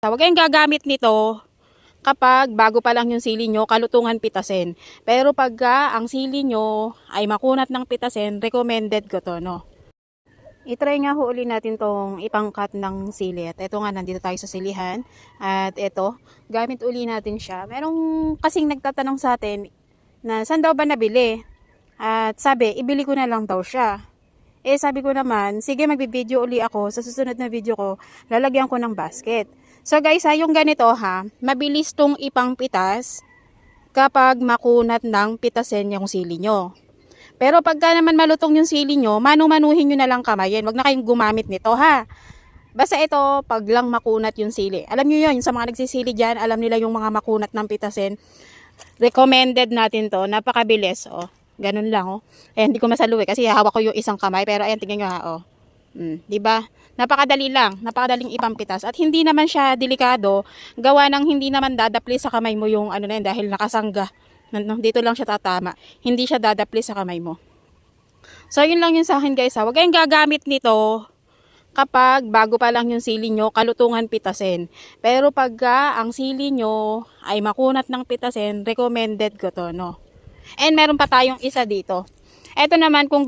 Huwag kayong gagamit nito kapag bago pa lang yung sili nyo, kalutungan pitasin. Pero pagka ang sili nyo ay makunat ng pitasin, recommended ko to, no? I-try nga ho uli natin tong ipangkat ng sili. At ito nga, nandito tayo sa silihan. At ito, gamit uli natin siya. Merong kasing nagtatanong sa atin na saan daw ba nabili? At sabi, ibili ko na lang daw siya. Sabi ko naman, sige magbi-video uli ako. Sa susunod na video ko, lalagyan ko ng basket. So guys, yung ganito mabilis tong ipangpitas kapag makunat ng pitasin yung sili nyo. Pero pagka naman malutong yung sili nyo, manu-manuhin nyo na lang kamayin. Wag na kayong gumamit nito Basta ito, pag lang makunat yung sili. Alam nyo yun, sa mga nagsisili dyan, alam nila yung mga makunat ng pitasin. Recommended natin to, napakabilis Ganun lang hindi ko masaluwi kasi hawak ko yung isang kamay. Pero ayan, tingnan nyo diba? Napakadali lang, napakadaling ipampitas. At hindi naman siya delikado, gawa ng hindi naman dadapli sa kamay mo yung na yun dahil nakasangga. Dito lang siya tatama. Hindi siya dadapli sa kamay mo. So, yun lang yun sa akin guys Huwag kayong gagamit nito kapag bago pa lang yung sili nyo, kalutungan pitasin. Pero pagka ang sili nyo ay makunat ng pitasin, recommended ko to, no? And meron pa tayong isa dito. Ito naman kung